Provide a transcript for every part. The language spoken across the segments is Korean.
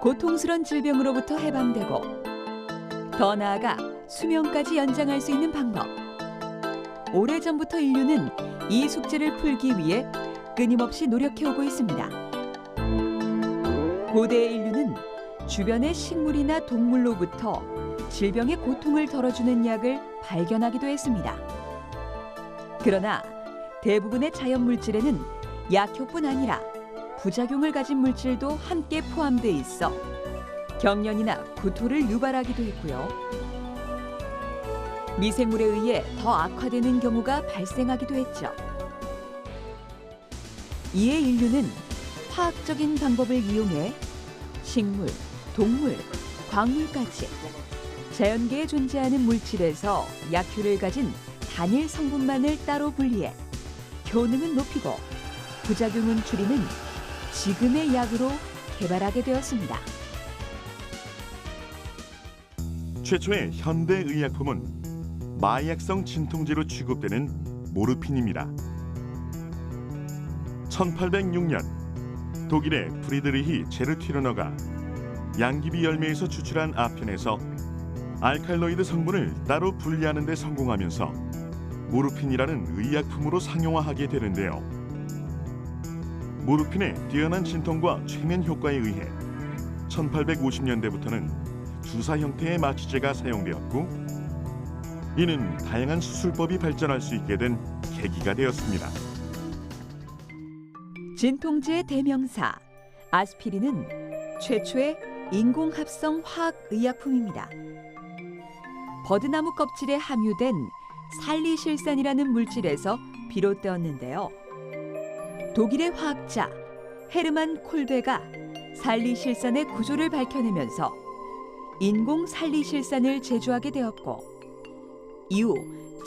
고통스런 질병으로부터 해방되고 더 나아가 수명까지 연장할 수 있는 방법. 오래전부터 인류는 이 숙제를 풀기 위해 끊임없이 노력해오고 있습니다. 고대의 인류는 주변의 식물이나 동물로부터 질병의 고통을 덜어주는 약을 발견하기도 했습니다. 그러나 대부분의 자연물질에는 약효뿐 아니라 부작용을 가진 물질도 함께 포함돼 있어 경련이나 구토를 유발하기도 했고요. 미생물에 의해 더 악화되는 경우가 발생하기도 했죠. 이에 인류는 화학적인 방법을 이용해 식물, 동물, 광물까지 자연계에 존재하는 물질에서 약효를 가진 단일 성분만을 따로 분리해 효능은 높이고 부작용은 줄이는 지금의 약으로 개발하게 되었습니다. 최초의 현대 의약품은 마약성 진통제로 취급되는 모르핀입니다. 1806년 독일의 프리드리히 제르튀르너가 양귀비 열매에서 추출한 아편에서 알칼로이드 성분을 따로 분리하는 데 성공하면서 모르핀이라는 의약품으로 상용화하게 되는데요. 모르핀의 뛰어난 진통과 최면 효과에 의해 1850년대부터는 주사 형태의 마취제가 사용되었고 이는 다양한 수술법이 발전할 수 있게 된 계기가 되었습니다. 진통제의 대명사 아스피린은 최초의 인공합성 화학의약품입니다. 버드나무 껍질에 함유된 살리실산이라는 물질에서 비롯되었는데요. 독일의 화학자 헤르만 콜베가 살리실산의 구조를 밝혀내면서 인공 살리실산을 제조하게 되었고 이후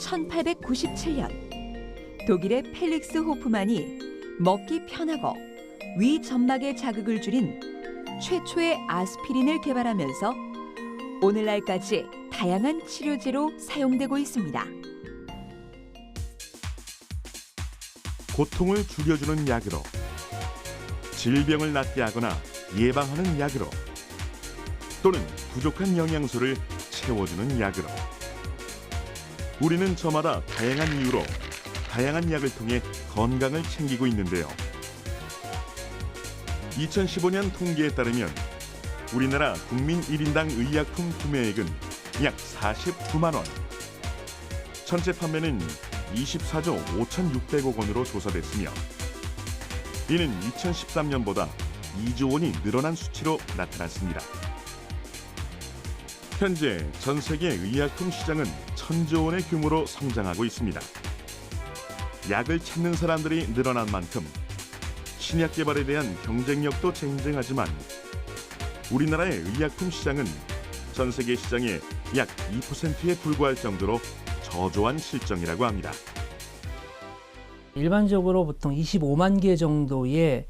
1897년 독일의 펠릭스 호프만이 먹기 편하고 위 점막의 자극을 줄인 최초의 아스피린을 개발하면서 오늘날까지 다양한 치료제로 사용되고 있습니다. 고통을 줄여주는 약으로, 질병을 낫게 하거나 예방하는 약으로, 또는 부족한 영양소를 채워주는 약으로 우리는 저마다 다양한 이유로 다양한 약을 통해 건강을 챙기고 있는데요. 2015년 통계에 따르면 우리나라 국민 1인당 의약품 구매액은 약 49만 원. 전체 판매는 24조 5,600억 원으로 조사됐으며 이는 2013년보다 2조 원이 늘어난 수치로 나타났습니다. 현재 전 세계 의약품 시장은 1,000조 원의 규모로 성장하고 있습니다. 약을 찾는 사람들이 늘어난 만큼 신약 개발에 대한 경쟁력도 쟁쟁하지만 우리나라의 의약품 시장은 전 세계 시장의 약 2%에 불과할 정도로 저조한 실정이라고 합니다. 일반적으로 보통 25만 개 정도의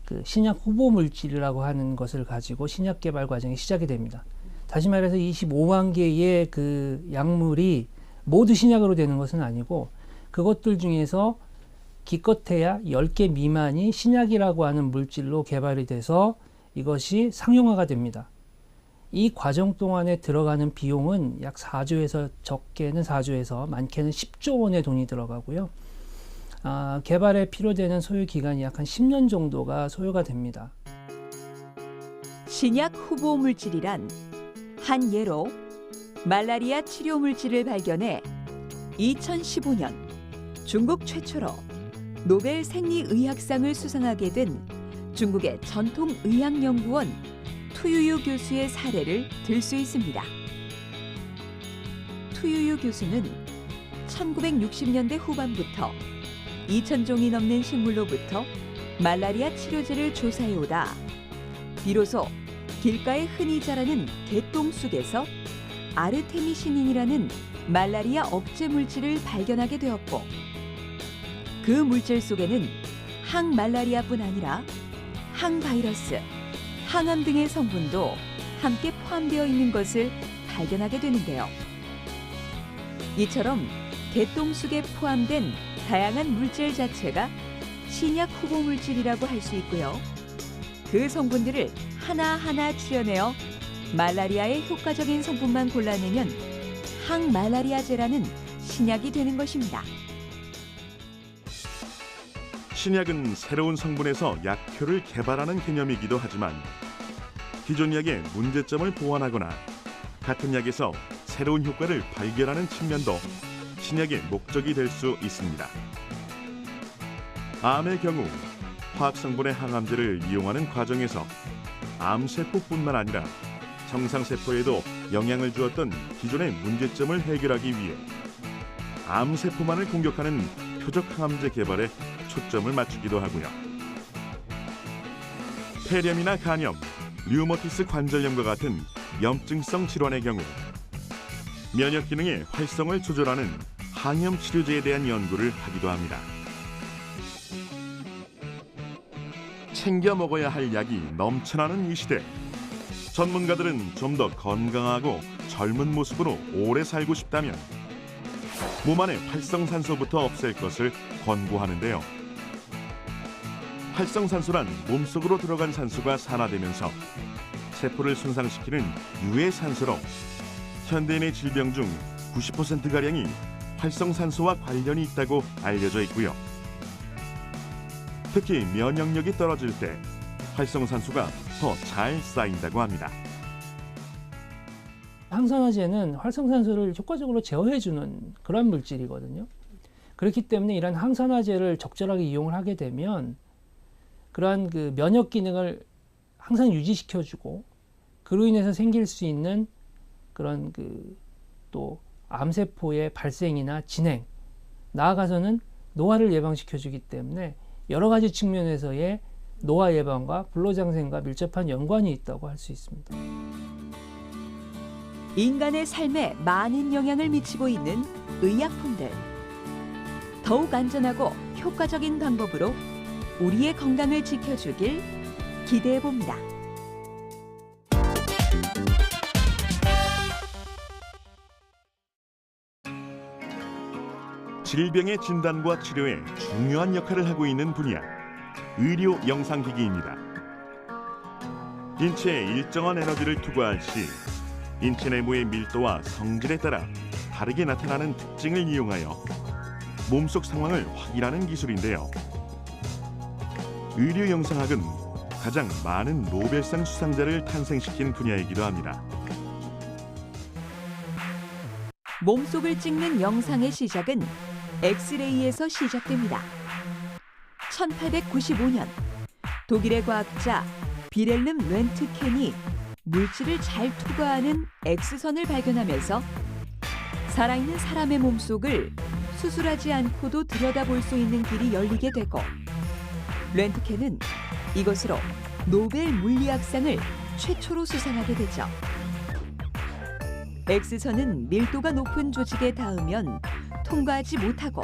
그 신약 후보 물질이라고 하는 것을 가지고 신약 개발 과정이 시작이 됩니다. 다시 말해서 25만 개의 그 약물이 모두 신약으로 되는 것은 아니고 그것들 중에서 기껏해야 10개 미만이 신약이라고 하는 물질로 개발이 돼서 이것이 상용화가 됩니다. 이 과정 동안에 들어가는 비용은 약 4조에서 적게는 4조에서 많게는 10조 원의 돈이 들어가고요. 개발에 필요되는 소요 기간이 약 한 10년 정도가 소요가 됩니다. 신약 후보 물질이란 한 예로 말라리아 치료 물질을 발견해 2015년 중국 최초로 노벨 생리의학상을 수상하게 된 중국의 전통의학연구원 투유유 교수의 사례를 들 수 있습니다. 투유유 교수는 1960년대 후반부터 2,000종이 넘는 식물로부터 말라리아 치료제를 조사해오다 비로소 길가에 흔히 자라는 개똥쑥에서 아르테미시닌이라는 말라리아 억제 물질을 발견하게 되었고 그 물질 속에는 항말라리아뿐 아니라 항바이러스, 항암 등의 성분도 함께 포함되어 있는 것을 발견하게 되는데요. 이처럼 개똥쑥에 포함된 다양한 물질 자체가 신약 후보 물질이라고 할 수 있고요. 그 성분들을 하나하나 추려내어 말라리아에 효과적인 성분만 골라내면 항말라리아제라는 신약이 되는 것입니다. 신약은 새로운 성분에서 약효를 개발하는 개념이기도 하지만 기존 약의 문제점을 보완하거나 같은 약에서 새로운 효과를 발견하는 측면도 신약의 목적이 될 수 있습니다. 암의 경우 화학성분의 항암제를 이용하는 과정에서 암세포뿐만 아니라 정상세포에도 영향을 주었던 기존의 문제점을 해결하기 위해 암세포만을 공격하는 표적 항암제 개발에 초점을 맞추기도 하고요. 폐렴이나 간염, 류머티스 관절염과 같은 염증성 질환의 경우 면역 기능의 활성을 조절하는 항염 치료제에 대한 연구를 하기도 합니다. 챙겨 먹어야 할 약이 넘쳐나는 이 시대, 전문가들은 좀 더 건강하고 젊은 모습으로 오래 살고 싶다면 몸 안의 활성산소부터 없앨 것을 권고하는데요. 활성산소란 몸속으로 들어간 산소가 산화되면서 세포를 손상시키는 유해 산소로 현대인의 질병 중 90%가량이 활성산소와 관련이 있다고 알려져 있고요. 특히 면역력이 떨어질 때 활성산소가 더 잘 쌓인다고 합니다. 항산화제는 활성산소를 효과적으로 제어해주는 그런 물질이거든요. 그렇기 때문에 이런 항산화제를 적절하게 이용을 하게 되면 그러한 그 면역 기능을 항상 유지시켜주고 그로 인해서 생길 수 있는 그런 또 암세포의 발생이나 진행, 나아가서는 노화를 예방시켜주기 때문에 여러 가지 측면에서의 노화 예방과 불로장생과 밀접한 연관이 있다고 할 수 있습니다. 인간의 삶에 많은 영향을 미치고 있는 의약품들. 더욱 안전하고 효과적인 방법으로 우리의 건강을 지켜주길 기대해 봅니다. 질병의 진단과 치료에 중요한 역할을 하고 있는 분야, 의료 영상기기입니다. 인체에 일정한 에너지를 투과할 시 인체 내부의 밀도와 성질에 따라 다르게 나타나는 특징을 이용하여 몸속 상황을 확인하는 기술인데요. 의료 영상학은 가장 많은 노벨상 수상자를 탄생시킨 분야이기도 합니다. 몸속을 찍는 영상의 시작은 엑스레이에서 시작됩니다. 1895년 독일의 과학자 비렐름 렌트겐이 물질을 잘 투과하는 X선을 발견하면서 살아있는 사람의 몸속을 수술하지 않고도 들여다볼 수 있는 길이 열리게 되고 렌트겐은 이것으로 노벨 물리학상을 최초로 수상하게 되죠. X선은 밀도가 높은 조직에 닿으면 통과하지 못하고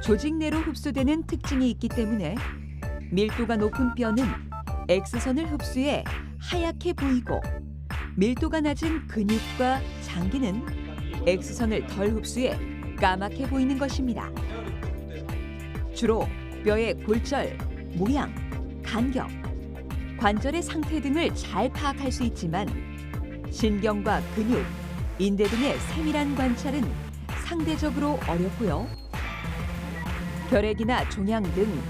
조직 내로 흡수되는 특징이 있기 때문에 밀도가 높은 뼈는 X선을 흡수해 하얗게 보이고 밀도가 낮은 근육과 장기는 X선을 덜 흡수해 까맣게 보이는 것입니다. 주로 뼈의 골절, 모양, 간격, 관절의 상태 등을 잘 파악할 수 있지만 신경과 근육, 인대 등의 세밀한 관찰은 상대적으로 어렵고요. 혈액이나 종양 등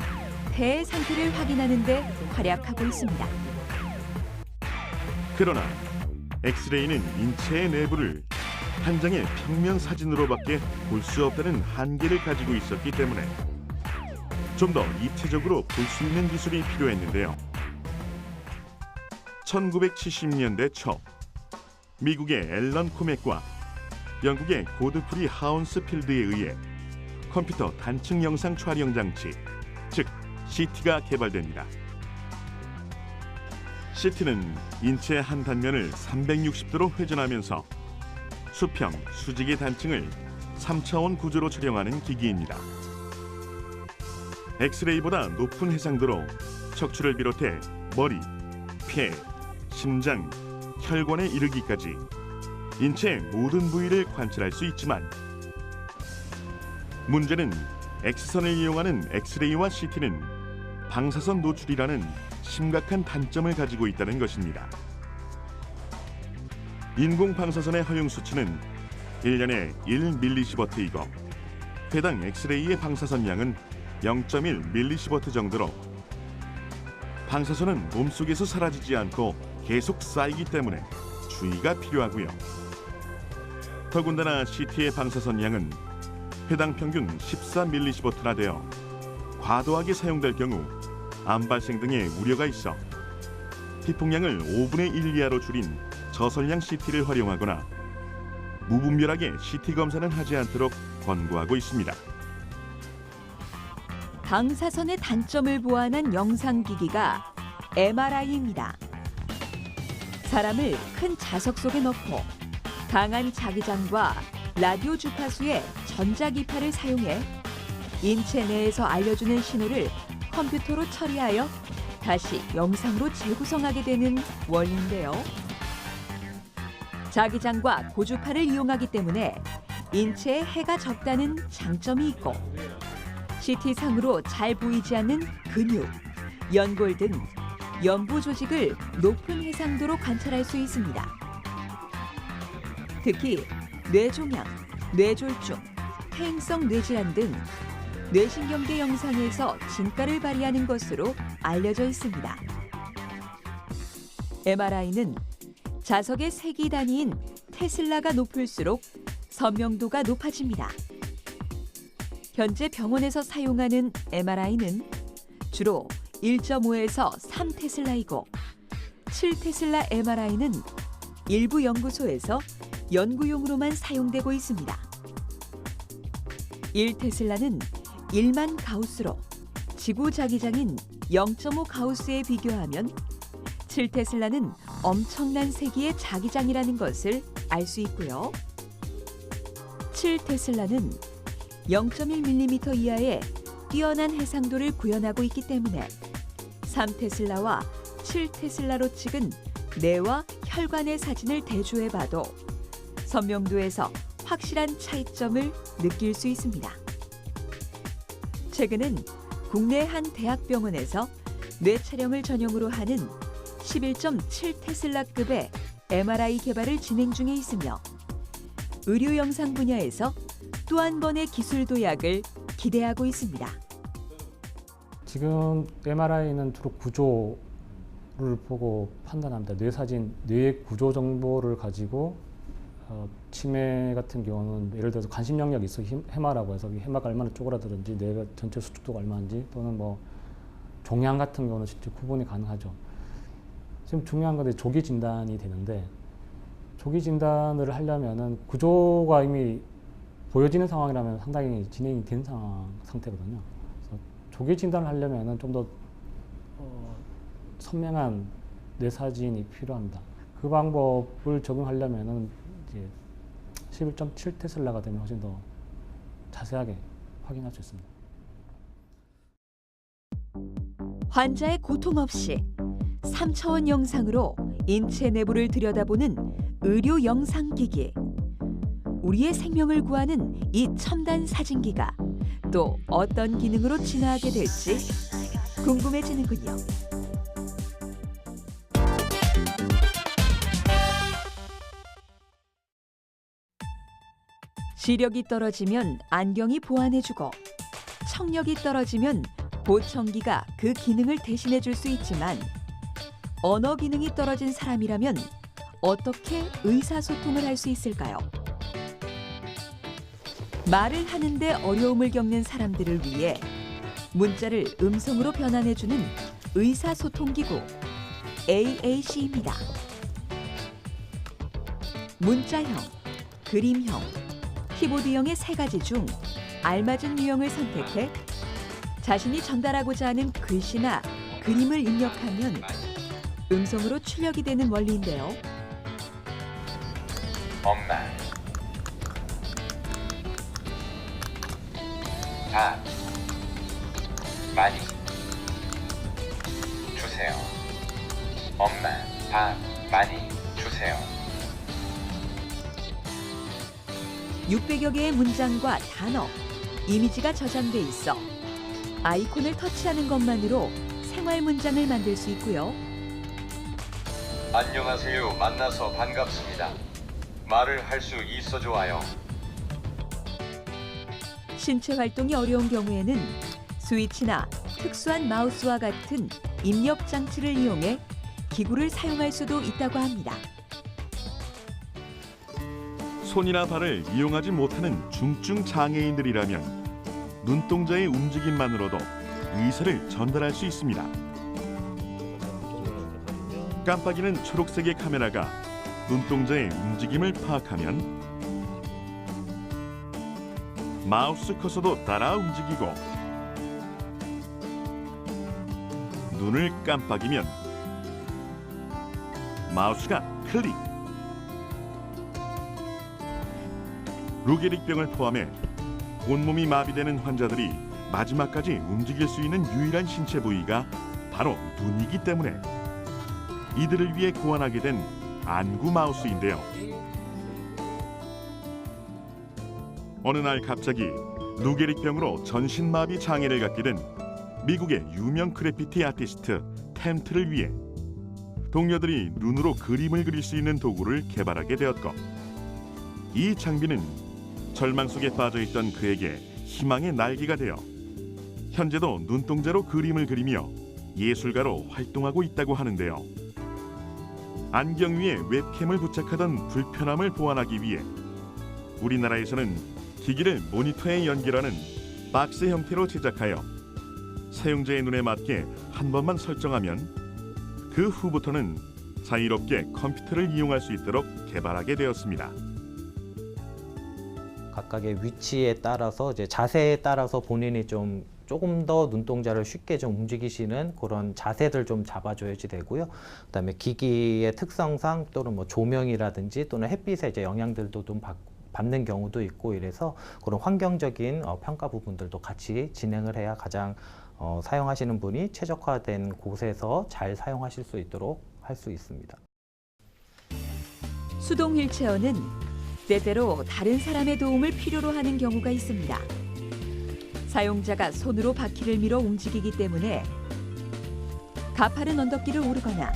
폐의 상태를 확인하는 데 활약하고 있습니다. 그러나 엑스레이는 인체의 내부를 한 장의 평면 사진으로밖에 볼 수 없다는 한계를 가지고 있었기 때문에 좀 더 입체적으로 볼 수 있는 기술이 필요했는데요. 1970년대 초 미국의 앨런 코맥과 영국의 고드프리 하운스필드에 의해 컴퓨터 단층 영상 촬영 장치, 즉 CT가 개발됩니다. CT는 인체의 한 단면을 360도로 회전하면서 수평, 수직의 단층을 3차원 구조로 촬영하는 기기입니다. 엑스레이보다 높은 해상도로 척추를 비롯해 머리, 폐, 심장, 혈관에 이르기까지 인체의 모든 부위를 관찰할 수 있지만 문제는 X선을 이용하는 엑스레이와 CT는 방사선 노출이라는 심각한 단점을 가지고 있다는 것입니다. 인공 방사선의 허용 수치는 1년에 1mS이고 해당 엑스레이의 방사선 양은 0.1mS 정도로 방사선은 몸속에서 사라지지 않고 계속 쌓이기 때문에 주의가 필요하고요. 더군다나 CT의 방사선 양은 해당 평균 14mS나 되어 과도하게 사용될 경우 암 발생 등의 우려가 있어 피폭량을 5분의 1 이하로 줄인 저설량 CT를 활용하거나 무분별하게 CT 검사는 하지 않도록 권고하고 있습니다. 방사선의 단점을 보완한 영상기기가 MRI입니다. 사람을 큰 자석 속에 넣고 강한 자기장과 라디오 주파수의 전자기파를 사용해 인체 내에서 알려주는 신호를 컴퓨터로 처리하여 다시 영상으로 재구성하게 되는 원리인데요. 자기장과 고주파를 이용하기 때문에 인체에 해가 적다는 장점이 있고 CT상으로 잘 보이지 않는 근육, 연골 등 연부 조직을 높은 해상도로 관찰할 수 있습니다. 특히 뇌종양, 뇌졸중, 퇴행성 뇌질환 등 뇌신경계 영상에서 진가를 발휘하는 것으로 알려져 있습니다. MRI는 자석의 세기 단위인 테슬라가 높을수록 선명도가 높아집니다. 현재 병원에서 사용하는 MRI는 주로 1.5에서 3테슬라이고 7테슬라 MRI는 일부 연구소에서 연구용으로만 사용되고 있습니다. 1테슬라는 1만 가우스로 지구 자기장인 0.5 가우스에 비교하면 7테슬라는 엄청난 세기의 자기장이라는 것을 알 수 있고요. 7테슬라는 0.1mm 이하의 뛰어난 해상도를 구현하고 있기 때문에 3테슬라와 7테슬라로 찍은 뇌와 혈관의 사진을 대조해봐도 선명도에서 확실한 차이점을 느낄 수 있습니다. 최근엔 국내 한 대학병원에서 뇌 촬영을 전용으로 하는 11.7테슬라급의 MRI 개발을 진행 중에 있으며 의료 영상 분야에서 또 한 번의 기술 도약을 기대하고 있습니다. 지금 MRI는 주로 구조를 보고 판단합니다. 뇌 사진, 뇌의 구조 정보를 가지고 치매 같은 경우는 예를 들어서 관심 영역이 있어 해마라고 해서 해마가 얼마나 쪼그라들었는지 뇌가 전체 수축도가 얼마인지 또는 뭐 종양 같은 경우는 실제 구분이 가능하죠. 지금 중요한 건 조기 진단이 되는데 조기 진단을 하려면은 구조가 이미 보여지는 상황이라면 상당히 진행이 된 상태거든요. 그래서 조기 진단을 하려면은 좀 더 선명한 뇌 사진이 필요합니다. 그 방법을 적용하려면은 이제 11.7테슬라가 되면 훨씬 더 자세하게 확인할 수 있습니다. 환자의 고통 없이 3차원 영상으로 인체 내부를 들여다보는 의료 영상기기. 우리의 생명을 구하는 이 첨단 사진기가 또 어떤 기능으로 진화하게 될지 궁금해지는군요. 시력이 떨어지면 안경이 보완해주고 청력이 떨어지면 보청기가 그 기능을 대신해줄 수 있지만 언어 기능이 떨어진 사람이라면 어떻게 의사소통을 할 수 있을까요? 말을 하는데 어려움을 겪는 사람들을 위해 문자를 음성으로 변환해주는 의사소통기구 AAC입니다. 문자형, 그림형, 키보드형의 세 가지 중 알맞은 유형을 선택해 자신이 전달하고자 하는 글씨나 그림을 입력하면 음성으로 출력이 되는 원리인데요. 엄마, 밥 많이 주세요. 엄마, 밥 많이 주세요. 600여 개의 문장과 단어, 이미지가 저장돼 있어 아이콘을 터치하는 것만으로 생활 문장을 만들 수 있고요. 안녕하세요. 만나서 반갑습니다. 말을 할 수 있어 좋아요. 신체 활동이 어려운 경우에는 스위치나 특수한 마우스와 같은 입력 장치를 이용해 기구를 사용할 수도 있다고 합니다. 손이나 발을 이용하지 못하는 중증 장애인들이라면 눈동자의 움직임만으로도 의사를 전달할 수 있습니다. 깜빡이는 초록색의 카메라가 눈동자의 움직임을 파악하면 마우스 커서도 따라 움직이고 눈을 깜빡이면 마우스가 클릭. 루게릭병을 포함해 온몸이 마비되는 환자들이 마지막까지 움직일 수 있는 유일한 신체 부위가 바로 눈이기 때문에 이들을 위해 고안하게 된 안구 마우스인데요. 어느 날 갑자기 루게릭병으로 전신마비 장애를 갖게 된 미국의 유명 그래피티 아티스트 템트를 위해 동료들이 눈으로 그림을 그릴 수 있는 도구를 개발하게 되었고, 이 장비는 절망 속에 빠져있던 그에게 희망의 날개가 되어 현재도 눈동자로 그림을 그리며 예술가로 활동하고 있다고 하는데요. 안경 위에 웹캠을 부착하던 불편함을 보완하기 위해 우리나라에서는 기기를 모니터에 연결하는 박스 형태로 제작하여 사용자의 눈에 맞게 한 번만 설정하면 그 후부터는 자유롭게 컴퓨터를 이용할 수 있도록 개발하게 되었습니다. 각각의 위치에 따라서 이제 자세에 따라서 본인이 조금 더 눈동자를 쉽게 좀 움직이시는 그런 자세들 좀 잡아줘야지 되고요. 그다음에 기기의 특성상 또는 뭐 조명이라든지 또는 햇빛의 이제 영향들도 좀 받는 경우도 있고 이래서 그런 환경적인 평가 부분들도 같이 진행을 해야 가장 사용하시는 분이 최적화된 곳에서 잘 사용하실 수 있도록 할 수 있습니다. 수동 휠체어는 때때로 다른 사람의 도움을 필요로 하는 경우가 있습니다. 사용자가 손으로 바퀴를 밀어 움직이기 때문에 가파른 언덕길을 오르거나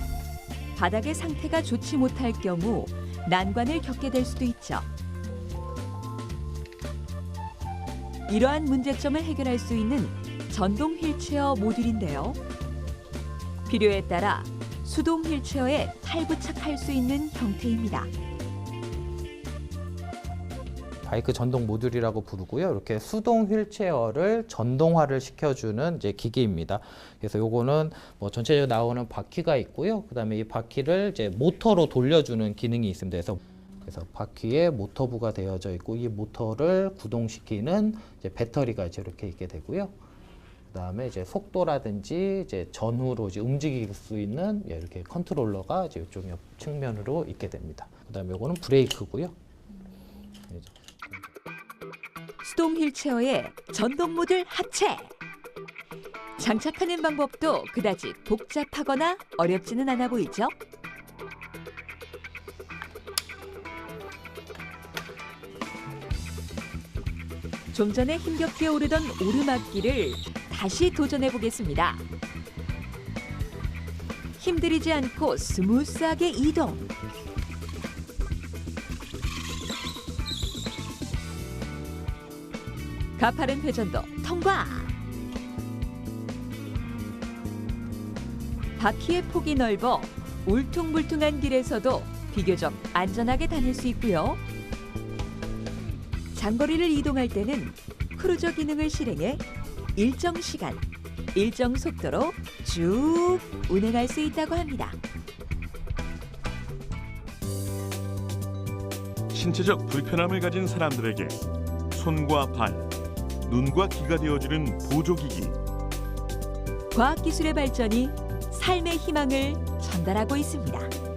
바닥의 상태가 좋지 못할 경우 난관을 겪게 될 수도 있죠. 이러한 문제점을 해결할 수 있는 전동 휠체어 모듈인데요. 필요에 따라 수동 휠체어에 탈부착할 수 있는 형태입니다. 바이크 전동 모듈이라고 부르고요. 이렇게 수동 휠체어를 전동화를 시켜주는 이제 기기입니다. 그래서 요거는 뭐 전체적으로 나오는 바퀴가 있고요. 그다음에 이 바퀴를 이제 모터로 돌려주는 기능이 있습니다. 그래서 바퀴에 모터부가 되어져 있고 이 모터를 구동시키는 이제 배터리가 이제 이렇게 있게 되고요. 그다음에 이제 속도라든지 이제 전후로 이제 움직일 수 있는 이렇게 컨트롤러가 이제 이쪽 옆 측면으로 있게 됩니다. 그다음에 요거는 브레이크고요. 수동 휠체어에 전동 모듈 합체! 장착하는 방법도 그다지 복잡하거나 어렵지는 않아 보이죠? 좀 전에 힘겹게 오르던 오르막길을 다시 도전해 보겠습니다. 힘들이지 않고 스무스하게 이동. 가파른 회전도 통과! 바퀴의 폭이 넓어 울퉁불퉁한 길에서도 비교적 안전하게 다닐 수 있고요. 장거리를 이동할 때는 크루저 기능을 실행해 일정 시간, 일정 속도로 쭉 운행할 수 있다고 합니다. 신체적 불편함을 가진 사람들에게 손과 발, 눈과 귀가 되어주는 보조기기. 과학기술의 발전이 삶의 희망을 전달하고 있습니다.